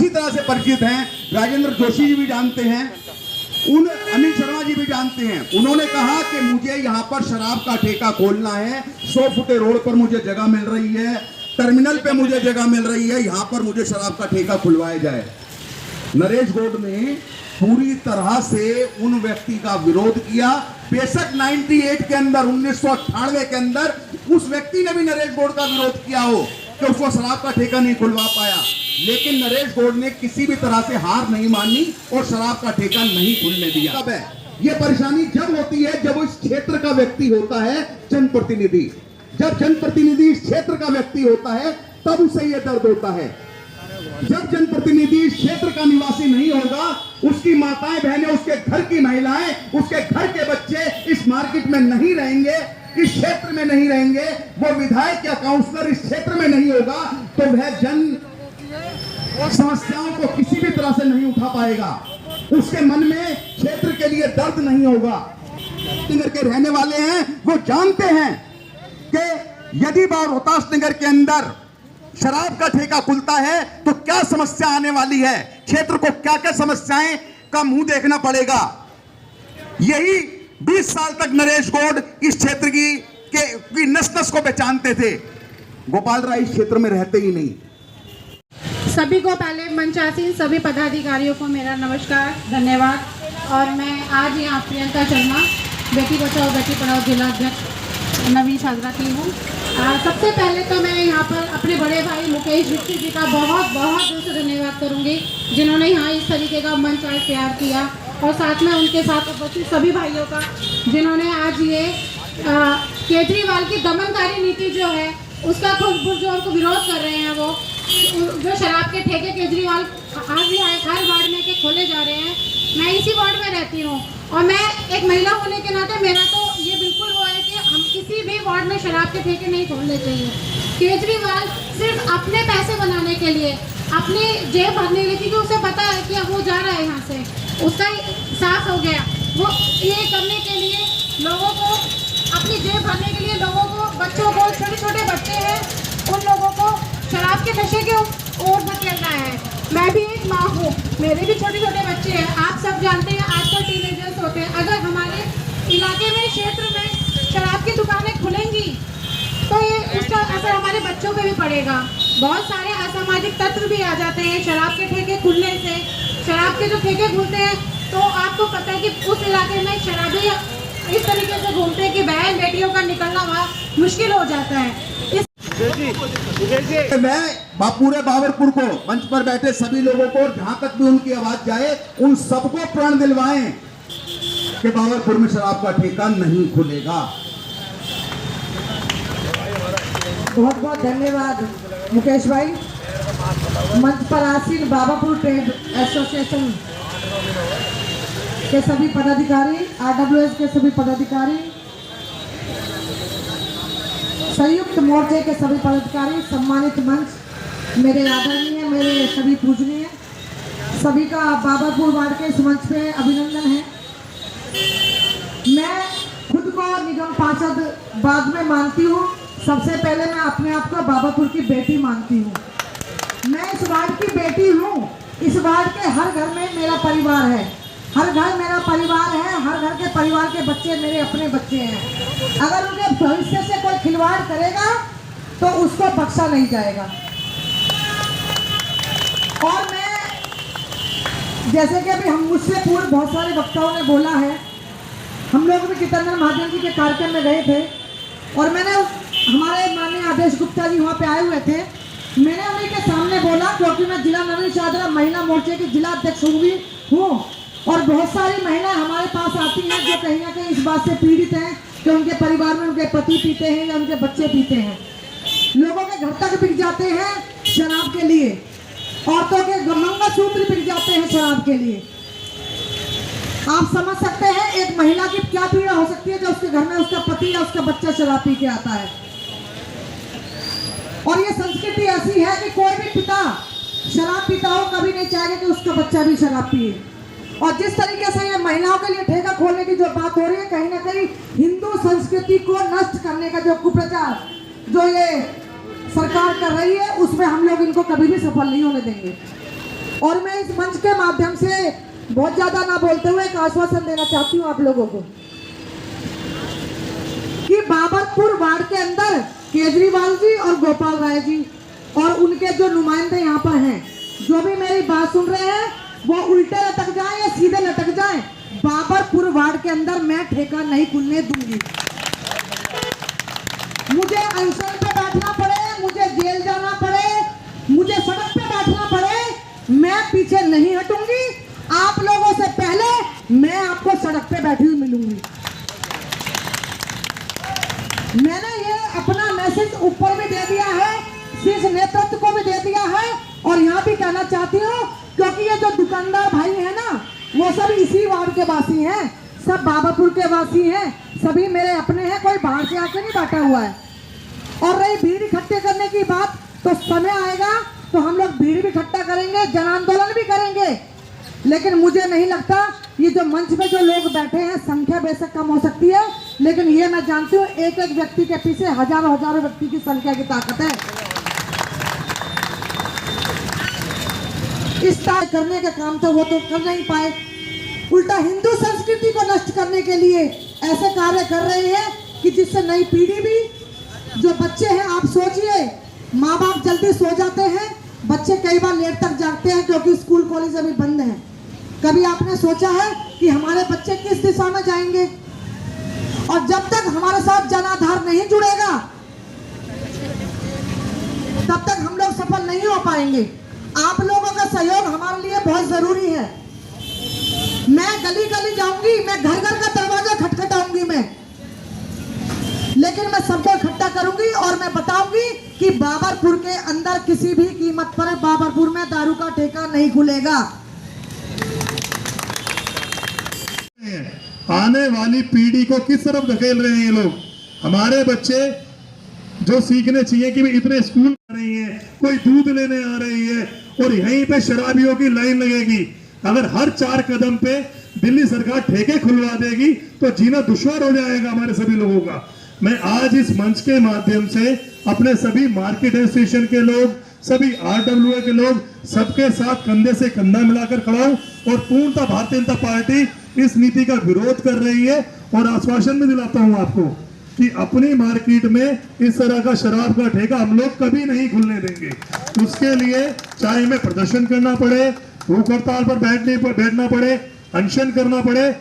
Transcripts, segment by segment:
अच्छी तरह से परिचित हैं। राजेंद्र जोशी जी भी जानते हैं, अनिल शर्मा जी भी जानते हैं। उन्होंने कहा कि मुझे यहाँ पर शराब का ठेका खोलना है, 100 फुटे रोड पर मुझे जगह मिल रही है, टर्मिनल पे मुझे जगह मिल रही है, यहाँ पर मुझे शराब का ठेका खुलवाया जाए। नरेश गौड ने पूरी तरह से उन व्यक्ति का विरोध किया। बेशक 98 के अंदर, 1998 के अंदर उस व्यक्ति ने भी नरेश गौड का विरोध किया हो कि उसको शराब का ठेका नहीं खुलवा पाया, लेकिन नरेश गौड ने किसी भी तरह से हार नहीं मानी और शराब का ठेका नहीं खुलने दिया। कब है ये परेशानी? जब होती है जब इस क्षेत्र का व्यक्ति होता है जनप्रतिनिधि। जब जनप्रतिनिधि इस क्षेत्र का व्यक्ति होता है तब उसे यह दर्द होता है। जब जनप्रतिनिधि इस क्षेत्र का निवासी नहीं होगा, उसकी माताएं बहनें, उसके घर की महिलाएं, उसके घर के बच्चे इस मार्केट में नहीं रहेंगे, इस क्षेत्र में नहीं रहेंगे, वो विधायक या काउंसलर इस क्षेत्र में नहीं होगा, तो वह जन समस्याओं को किसी भी तरह से नहीं उठा पाएगा। उसके मन में क्षेत्र के लिए दर्द नहीं होगा। नगर के रहने वाले हैं, वो जानते हैं कि यदि बार रोहतास नगर के अंदर शराब का ठेका खुलता है तो क्या समस्या आने वाली है, क्षेत्र को क्या क्या समस्याएं का मुंह देखना पड़ेगा। यही 20 साल तक नरेश गौड इस क्षेत्र की नस नस को पहचानते थे। गोपाल राय इस क्षेत्र में रहते ही नहीं। सभी को पहले मंचासीन सभी पदाधिकारियों को मेरा नमस्कार, धन्यवाद। और मैं आज यहाँ प्रियंका शर्मा, बेटी बचाओ बेटी पढ़ाओ जिला अध्यक्ष नवीन शाजरा की हूँ। सबसे पहले तो मैं यहाँ पर अपने बड़े भाई मुकेश दीक्षित जी का बहुत बहुत दिल से धन्यवाद करूँगी, जिन्होंने यहाँ इस तरीके का मंच आज तैयार किया, और साथ में उनके साथ उपस्थित सभी भाइयों का, जिन्होंने आज ये केजरीवाल की दमनकारी नीति जो है उसका खुद जो उनको विरोध कर रहे हैं, वो जो शराब के ठेके केजरीवाल आज भी हर वार्ड में के खोले जा रहे हैं। मैं इसी वार्ड में रहती हूँ और मैं एक महिला होने के नाते मेरा तो ये बिल्कुल वो है कि हम किसी भी वार्ड में शराब के ठेके नहीं खोलने चाहिए। केजरीवाल सिर्फ अपने पैसे बनाने के लिए, अपनी जेब भरने के लिए, क्योंकि उसे पता है कि अब वो जा रहा है यहाँ से, उसका साफ हो गया, वो ये करने के लिए लोगों को, अपनी जेब भरने के लिए लोगों को, बच्चों को, छोटे छोटे बच्चे हैं उन लोगों को शराब के नशे के ओर धकेलना है। मैं भी एक माँ हूँ, मेरे भी छोटे छोटे बच्चे हैं। आप सब जानते हैं आजकल टीनेजर्स होते हैं। अगर हमारे इलाके में, क्षेत्र में शराब की दुकानें खुलेंगी तो ये उसका असर हमारे बच्चों पे भी पड़ेगा। बहुत सारे असामाजिक तत्व भी आ जाते हैं शराब के ठेके खुलने से। शराब के जो ठेके खुलते हैं तो आपको पता है कि उस इलाके में शराबी इस तरीके से घूमते हैं कि बहन बेटियों का निकलना वहाँ मुश्किल हो जाता है। मैं पूरे बाबरपुर को, मंच पर बैठे सभी लोगों को, जहां तक भी उनकी आवाज जाए, उन सबको प्रण दिलवाएं कि बाबरपुर में शराब का ठेका नहीं खुलेगा। बहुत बहुत धन्यवाद मुकेश भाई। मंच पर आसीन बाबापुर ट्रेड एसोसिएशन के सभी पदाधिकारी, आरडब्ल्यूएस के सभी पदाधिकारी, संयुक्त मोर्चे के सभी पदाधिकारी, सम्मानित मंच, मेरे आदरणीय, मेरे सभी पूजनीय, सभी का बाबापुर वार्ड के इस मंच पे अभिनंदन है। मैं खुद को निगम पार्षद बाद में मानती हूँ, सबसे पहले मैं अपने आप को बाबापुर की बेटी मानती हूँ। मैं इस वार्ड की बेटी हूँ। इस वार्ड के हर घर में मेरा परिवार है, हर घर मेरा परिवार है, हर घर के परिवार के बच्चे मेरे अपने बच्चे हैं। अगर उनके भविष्य से कोई खिलवाड़ करेगा तो उसको बख्शा नहीं जाएगा। और मैं, जैसे कि अभी हम मुझसे पूर्व बहुत सारे वक्ताओं ने बोला है, हम लोग भी जितेंद्र महाजन जी के कार्यक्रम में गए थे और मैंने हमारे माननीय आदेश गुप्ता जी वहाँ पे आए हुए थे। मैंने उन्हीं के सामने बोला, क्योंकि मैं जिला नवीन शाजरा महिला मोर्चे की जिला अध्यक्ष हूँ और बहुत सारी महिलाएं हमारे पास आती हैं जो कहीं ना कहीं इस बात से पीड़ित हैं कि उनके परिवार में उनके पति पीते हैं या उनके बच्चे पीते हैं। लोगों के घर तक बिक जाते हैं शराब के लिए, औरतों के मंगलसूत्र बिक जाते हैं शराब के लिए। आप समझ सकते हैं एक महिला की क्या पीड़ा हो सकती है जब उसके घर में उसका पति या उसका बच्चा शराब पी के आता है। और ये संस्कृति ऐसी है कि कोई भी पिता शराब पीता हो कभी नहीं चाहेगा कि उसका बच्चा भी शराब पिए। और जिस तरीके से ये महिलाओं के लिए ठेका खोलने की जो बात हो रही है, कहीं ना कहीं हिंदू संस्कृति को नष्ट करने का जो कुप्रचार जो ये सरकार कर रही है, उसमें हम लोग इनको कभी भी सफल नहीं होने देंगे। और मैं इस मंच के माध्यम से बहुत ज्यादा ना बोलते हुए एक आश्वासन देना चाहती हूँ आप लोगों को कि बाबरपुर वार्ड के अंदर केजरीवाल जी और गोपाल राय जी और उनके जो नुमाइंदे यहाँ पर हैं, जो भी मेरी बात सुन रहे हैं वो उल्टे लटक जाएं या सीधे लटक जाएं, बाबरपुर वार्ड के अंदर मैं ठेका नहीं खुलने दूंगी। मुझे अनशन पे बैठना पड़े, मुझे जेल जाना पड़े, मुझे सड़क पे बैठना पड़े, मैं पीछे नहीं हटूंगी। आप लोगों से पहले मैं आपको सड़क पे बैठी हुई मिलूंगी। मैंने ये अपना मैसेज ऊपर भी दे दिया है, शीर्ष नेतृत्व को भी दे दिया है और यहाँ भी कहना चाहती हूँ, क्योंकि ये जो दुकानदार भाई है ना, वो सब इसी वार्ड के वासी हैं, सब बाबरपुर के वासी हैं, सभी मेरे अपने हैं, कोई बाहर से आके नहीं बैठा हुआ है। और रही भीड़ इकट्ठे करने की बात, तो समय आएगा तो हम लोग भीड़ भी इकट्ठा करेंगे, जन आंदोलन भी करेंगे। लेकिन मुझे नहीं लगता ये जो मंच पे जो लोग बैठे हैं, संख्या बेशक कम हो सकती है, लेकिन ये मैं जानती हूँ एक एक व्यक्ति के पीछे हजारों हजारों व्यक्ति की संख्या की ताकत है। इस तरह करने का काम था वो तो कर नहीं पाए, उल्टा हिंदू संस्कृति को नष्ट करने के लिए ऐसे कार्य कर रहे हैं कि जिससे नई पीढ़ी भी, जो बच्चे हैं, आप सोचिए माँ बाप जल्दी सो जाते हैं, बच्चे कई बार लेट तक जागते हैं क्योंकि स्कूल कॉलेज अभी बंद हैं। कभी आपने सोचा है कि हमारे बच्चे किस दिशा में जाएंगे? और जब तक हमारे साथ जन आधार नहीं जुड़ेगा तब तक हम लोग सफल नहीं हो पाएंगे। आप लोगों का सहयोग हमारे लिए बहुत जरूरी है। मैं गली गली जाऊंगी, मैं घर घर का दरवाजा खटखटाऊंगी मैं, लेकिन मैं सबको इकट्ठा करूंगी और मैं बताऊंगी कि बाबरपुर के अंदर किसी भी कीमत पर बाबरपुर में दारू का ठेका नहीं खुलेगा। आने वाली पीढ़ी को किस तरफ धकेल रहे हैं ये लोग? हमारे बच्चे जो सीखने चाहिए कि इतने स्कूल आ रही हैं, कोई दूध लेने आ रही है और यहीं पे शराबियों की लाइन लगेगी। अगर हर 4 कदम पे दिल्ली सरकार ठेके खुलवा देगी तो जीना दुश्वार हो जाएगा हमारे सभी लोगों का। मैं आज इस मंच के माध्यम से अपने सभी मार्केट एसोसिएशन के लोग, सभी RWA के लोग, सबके साथ कंधे से कंधा मिलाकर खड़ा हूं और पूर्णतः भारतीय जनता पार्टी इस नीति का विरोध कर रही है। और आश्वासन भी दिलाता हूं आपको कि अपनी मार्केट में इस तरह का शराब का ठेका हम लोग कभी नहीं खुलने देंगे। उसके लिए चाहे हमें प्रदर्शन करना पड़े, भूख हड़ताल पर बैठना पड़े, अनशन करना पड़े,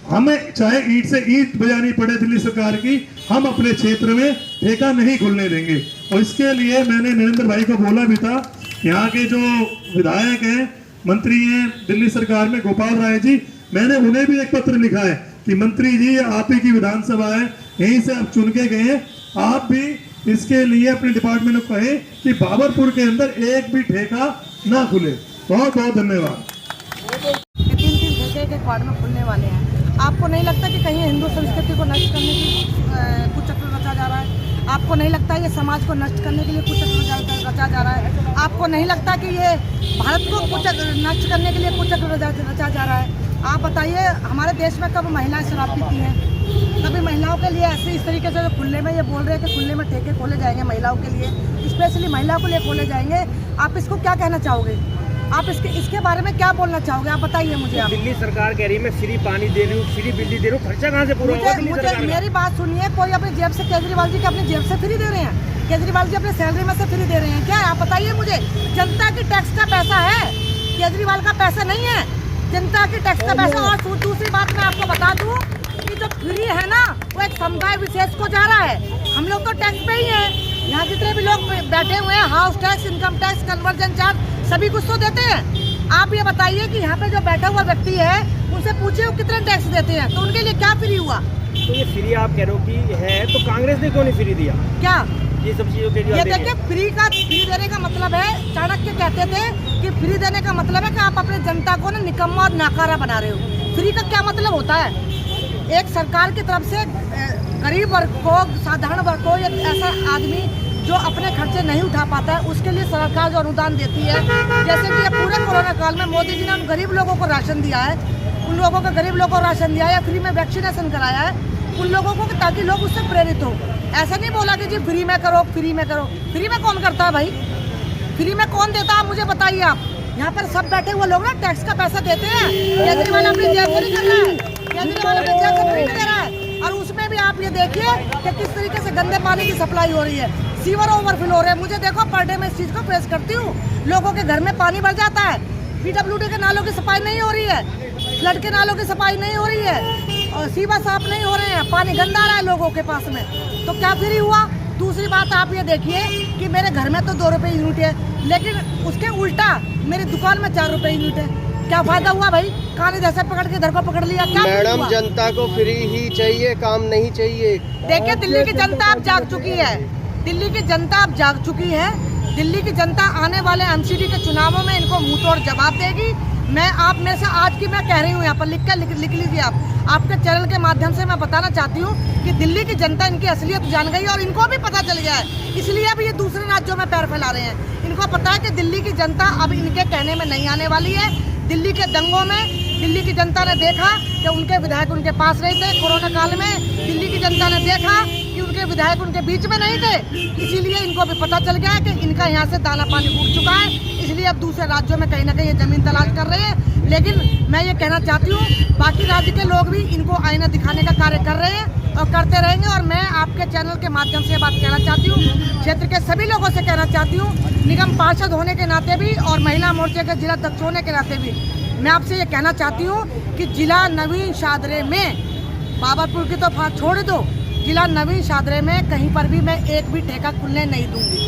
हमें चाहे ईंट से ईंट बजानी पड़े दिल्ली सरकार की, हम अपने क्षेत्र में ठेका नहीं खुलने देंगे। और इसके लिए मैंने नरेंद्र भाई को बोला भी था, यहाँ के जो विधायक हैं, मंत्री हैं दिल्ली सरकार में, गोपाल राय जी, मैंने उन्हें भी एक पत्र लिखा है कि मंत्री जी आप ही की विधानसभा है, यहीं से आप चुन के गए हैं, आप भी इसके लिए अपने डिपार्टमेंट को कहें कि बाबरपुर के अंदर एक भी ठेका ना खुले। बहुत बहुत धन्यवाद। 3-3 ठेके एक वार्ड में खुलने वाले हैं। आपको नहीं लगता कि कहीं हिंदू संस्कृति को नष्ट करने की कुचक्र रचा जा रहा है? आपको नहीं लगता ये समाज को नष्ट करने के लिए कुचक्र रचा जा रहा है? आपको नहीं लगता कि ये भारत को नष्ट करने के लिए कुचक्र रचा जा रहा है? आप बताइए, हमारे देश में कब महिलाएं शराब पीती हैं? कभी महिलाओं के लिए ऐसे इस तरीके से खुले में ये बोल रहे हैं कि खुले में ठेके खोले जाएंगे महिलाओं के लिए, स्पेशली महिलाओं के लिए खोले जाएंगे। आप इसको क्या कहना चाहोगे? आप इसके बारे में क्या बोलना चाहोगे? आप बताइए मुझे। आप दिल्ली सरकार कह रही है मैं फ्री पानी दे रही हूँ, फ्री बिजली दे रही हूँ, खर्चा कहाँ से पूरा होगा? मुझे मेरी बात सुनिए, कोई अपनी जेब से, केजरीवाल जी के अपनी जेब से फ्री दे रहे हैं? केजरीवाल जी अपने सैलरी में से फ्री दे रहे हैं क्या? आप बताइए मुझे। जनता की टैक्स का पैसा है, केजरीवाल का पैसा नहीं है, जनता की टैक्स का पैसा। और दूसरी बात मैं आपको बता दूं कि जो फ्री है ना, वो एक समुदाय विशेष को जा रहा है। हम लोग तो टैक्स पे ही हैं, यहाँ जितने भी लोग बैठे हुए हैं, house tax, income tax, conversion charge, सभी कुछ तो देते हैं। आप ये बताइए कि यहाँ पे जो बैठा हुआ व्यक्ति है, उनसे पूछिए वो कितने टैक्स देते हैं, तो उनके लिए क्या फ्री हुआ? तो ये फ्री आप कह रहे हो कि है, तो कांग्रेस ने क्यों नहीं फ्री दिया? क्या ये सब चीजों के लिए? ये देखिए, फ्री देने का मतलब है, चाणक्य कहते थे कि फ्री देने का मतलब है कि आप अपने जनता को ना निकम्मा और नाकारा बना रहे हो। फ्री का क्या मतलब होता है? एक सरकार की तरफ से गरीब वर्ग को, साधारण वर्ग को, एक ऐसा आदमी जो अपने खर्चे नहीं उठा पाता है, उसके लिए सरकार जो अनुदान देती है, जैसे कि ये पूरे कोरोना काल में मोदी जी ने उन गरीब लोगों को राशन दिया है, उन लोगों को, गरीब लोगों को राशन दिया है, फ्री में वैक्सीनेशन कराया है उन लोगों को, ताकि लोग उससे प्रेरित हो। ऐसा नहीं बोला कि जी फ्री में करो, फ्री में करो। फ्री में कौन करता है भाई? फ्री में कौन देता है? मुझे बताइए आप। यहाँ पर सब बैठे हुए लोग ना टैक्स का पैसा देते हैं। केजरीवाल अपनी जेब से नहीं कर रहा है, केजरीवाल अपनी जेब से फ्री नहीं दे रहा है। और उसमें भी आप ये देखिए कि किस तरीके से गंदे पानी की सप्लाई हो रही है, सीवर ओवरफ्लो हो रहे हैं। मुझे देखो पर डे मैं इस चीज़ को फेस करती हूँ, लोगों के घर में पानी भर जाता है, PWD के नालों की सफाई नहीं हो रही है, फ्लड के नालों की सफाई नहीं हो रही है, और सीवर साफ नहीं हो रहे हैं, पानी गंदा आ रहा है लोगों के पास में। तो क्या फ्री हुआ? दूसरी बात आप ये देखिए कि मेरे घर में तो 2 रुपये यूनिट है, लेकिन उसके उल्टा मेरी दुकान में 4 रुपये यूनिट है। क्या फायदा हुआ भाई? कहानी जैसे पकड़ के इधर को पकड़ लिया, क्या मैडम जनता को फ्री ही चाहिए, काम नहीं चाहिए। देखिए दिल्ली की जनता अब जाग चुकी है, दिल्ली की जनता अब जाग चुकी है। दिल्ली की जनता आने वाले MCD के चुनावों में इनको मुंह तोड़ जवाब देगी। मैं आप में से आज की मैं कह रही हूँ, यहाँ पर लिख लीजिए आप, आपके चैनल के माध्यम से मैं बताना चाहती हूँ कि दिल्ली की जनता इनकी असलियत जान गई और इनको भी पता चल गया है, इसलिए अब ये दूसरे राज्यों में पैर फैला रहे हैं। इनको पता है कि दिल्ली की जनता अब इनके कहने में नहीं आने वाली है। दिल्ली के दंगों में दिल्ली की जनता ने देखा कि उनके विधायक उनके पास नहीं थे, कोरोना काल में दिल्ली की जनता ने देखा कि उनके विधायक उनके बीच में नहीं थे, इसीलिए इनको भी पता चल गया है कि इनका यहाँ से दाना पानी उठ चुका है, इसलिए अब दूसरे राज्यों में कहीं ना कहीं ये जमीन तलाश कर रहे हैं। लेकिन मैं ये कहना चाहती हूँ बाकी राज्य के लोग भी इनको आईना दिखाने का कार्य कर रहे हैं और करते रहेंगे। और मैं आपके चैनल के माध्यम से बात कहना चाहती हूँ, क्षेत्र के सभी लोगों से कहना चाहती हूँ, निगम पार्षद होने के नाते भी और महिला मोर्चे के जिला अध्यक्ष होने के नाते भी मैं आपसे ये कहना चाहती हूँ कि जिला नवीन शादरे में, बाबरपुर की तो छोड़ दो, जिला नवीन शादरे में कहीं पर भी मैं एक भी ठेका खुलने नहीं दूंगी।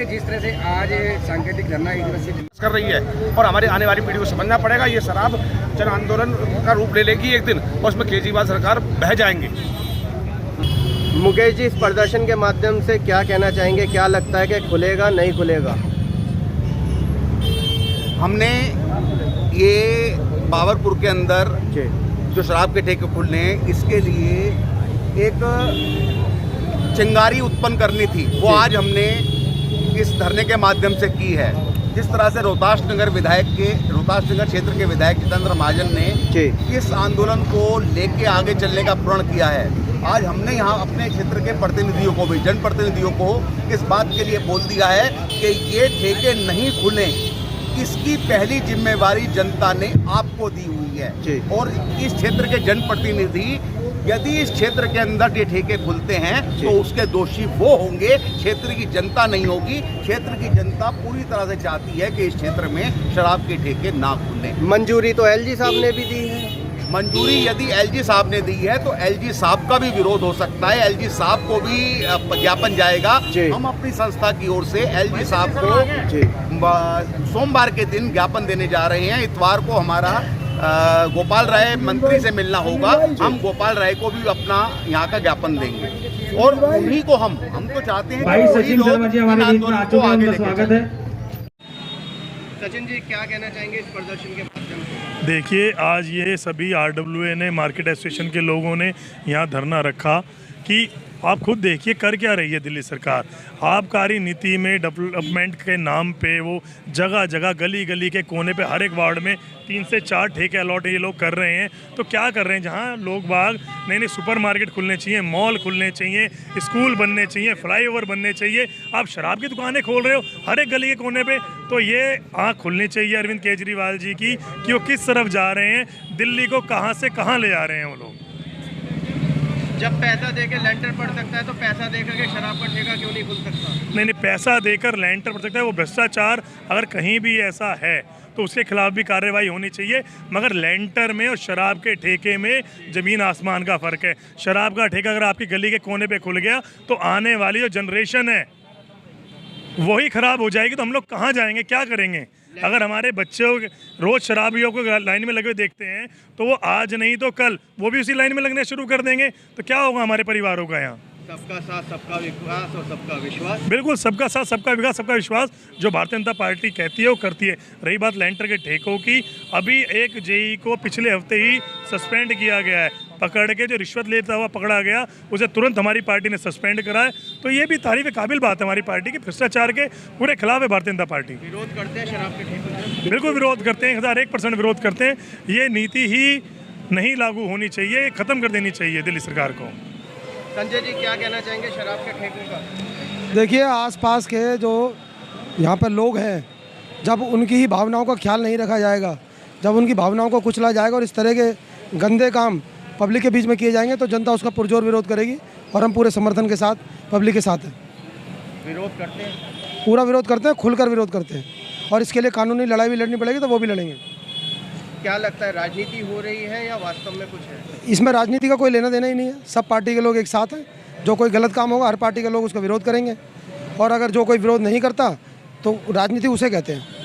जिस तरह से आज सांकेतिक धरना एक दिवसीय कर रही है और हमारे आने वाली पीढ़ी को समझना पड़ेगा, ये शराब जन आंदोलन का रूप ले लेगी एक दिन और उसमें केजरीवाल सरकार बह जाएंगे। मुकेश जी, इस प्रदर्शन के माध्यम से क्या कहना चाहेंगे? क्या लगता है कि खुलेगा नहीं खुलेगा? हमने ये बाबरपुर के अंदर जो शराब के ठेके खुलने हैं, इसके लिए एक चिंगारी उत्पन्न करनी थी, वो आज हमने इस धरने के माध्यम से की है। जिस तरह से रोहतास नगर क्षेत्र के विधायक जितेंद्र महाजन ने इस आंदोलन को लेके आगे चलने का प्रण किया है, आज हमने यहाँ अपने क्षेत्र के प्रतिनिधियों को भी, जनप्रतिनिधियों को इस बात के लिए बोल दिया है कि ये ठेके नहीं खुले, इसकी पहली जिम्मेवारी जनता ने आपको दी हुई है। और इस क्षेत्र के जनप्रतिनिधि यदि इस क्षेत्र के अंदर ये ठेके खुलते हैं तो उसके दोषी वो होंगे, क्षेत्र की जनता नहीं होगी। क्षेत्र की जनता पूरी तरह से चाहती है कि इस क्षेत्र में शराब के ठेके ना खुलें। मंजूरी तो LG साहब ने भी दी है। मंजूरी यदि LG साहब ने दी है तो LG साहब का भी विरोध हो सकता है, LG साहब को भी ज्ञापन जाएगा। हम अपनी संस्था की ओर से LG साहब को सोमवार के दिन ज्ञापन देने जा रहे हैं। इतवार को हमारा गोपाल राय मंत्री से मिलना होगा, हम गोपाल राय को भी अपना यहाँ का ज्ञापन देंगे और उन्हीं को हम तो चाहते हैं भाई सचिन शर्मा जी हमारे बीच में आ चुके हैं, उनका स्वागत है। सचिन जी, क्या कहना चाहेंगे इस प्रदर्शन के माध्यम से? देखिए, आज ये सभी RWA ने, मार्केट एसोसिएशन के लोगों ने यहाँ धरना रखा कि आप खुद देखिए कर क्या रही है दिल्ली सरकार। आबकारी नीति में डेवलपमेंट के नाम पे वो जगह जगह, गली गली के कोने पे, हर एक वार्ड में 3 से 4 ठेके अलॉट ये लोग कर रहे हैं। तो क्या कर रहे हैं? जहाँ लोग बाग नए नए सुपरमार्केट खुलने चाहिए, मॉल खुलने चाहिए, स्कूल बनने चाहिए, फ्लाईओवर बनने चाहिए, आप शराब की दुकानें खोल रहे हो हर एक गली के कोने पे। तो ये आँख खुलनी चाहिए अरविंद केजरीवाल जी की कि वो किस तरफ जा रहे हैं, दिल्ली को कहाँ से कहाँ ले जा रहे हैं वो लोग। जब पैसा देकर लेंटर पड़ सकता है तो पैसा देकर के शराब का ठेका क्यों नहीं खुल सकता? नहीं, पैसा देकर लेंटर पड़ सकता है, वो भ्रष्टाचार अगर कहीं भी ऐसा है तो उसके खिलाफ भी कार्रवाई होनी चाहिए। मगर लेंटर में और शराब के ठेके में ज़मीन आसमान का फ़र्क है। शराब का ठेका अगर आपकी गली के कोने पे खुल गया तो आने वाली जो जनरेशन है वही ख़राब हो जाएगी। तो हम लोग कहाँ जाएंगे, क्या करेंगे? अगर हमारे बच्चों रोज़ शराबियों को लाइन में लगे हुए देखते हैं तो वो आज नहीं तो कल वो भी उसी लाइन में लगने शुरू कर देंगे। तो क्या होगा हमारे परिवारों का यहाँ? सबका साथ, सबका विकास और सबका विश्वास। बिल्कुल, सबका साथ, सबका विकास, सबका विश्वास जो भारतीय जनता पार्टी कहती है वो करती है। रही बात लेंटर के ठेकों की, अभी एक जेई को पिछले हफ्ते ही सस्पेंड किया गया है, पकड़ के जो रिश्वत लेता हुआ पकड़ा गया उसे तुरंत हमारी पार्टी ने सस्पेंड करा है। तो ये भी तारीफ काबिल बात है हमारी पार्टी की, भ्रष्टाचार के पूरे खिलाफ है भारतीय जनता पार्टी। विरोध करते हैं शराब के ठेकों? बिल्कुल विरोध करते हैं, 1001% विरोध करते हैं। ये नीति ही नहीं लागू होनी चाहिए, ख़त्म कर देनी चाहिए दिल्ली सरकार को। संजय जी, क्या कहना चाहेंगे शराब के ठेकों का? देखिए, आसपास के जो यहाँ पर लोग हैं जब उनकी ही भावनाओं का ख्याल नहीं रखा जाएगा, जब उनकी भावनाओं को कुचला जाएगा और इस तरह के गंदे काम पब्लिक के बीच में किए जाएंगे तो जनता उसका पुरजोर विरोध करेगी और हम पूरे समर्थन के साथ पब्लिक के साथ हैं। विरोध करते हैं? पूरा विरोध करते हैं, खुलकर विरोध करते हैं और इसके लिए कानूनी लड़ाई भी लड़नी पड़ेगी तो वो भी लड़ेंगे। क्या लगता है, राजनीति हो रही है या वास्तव में कुछ है? इसमें राजनीति का कोई लेना देना ही नहीं है। सब पार्टी के लोग एक साथ हैं। जो कोई गलत काम होगा हर पार्टी के लोग उसका विरोध करेंगे और अगर जो कोई विरोध नहीं करता तो राजनीति उसे कहते हैं।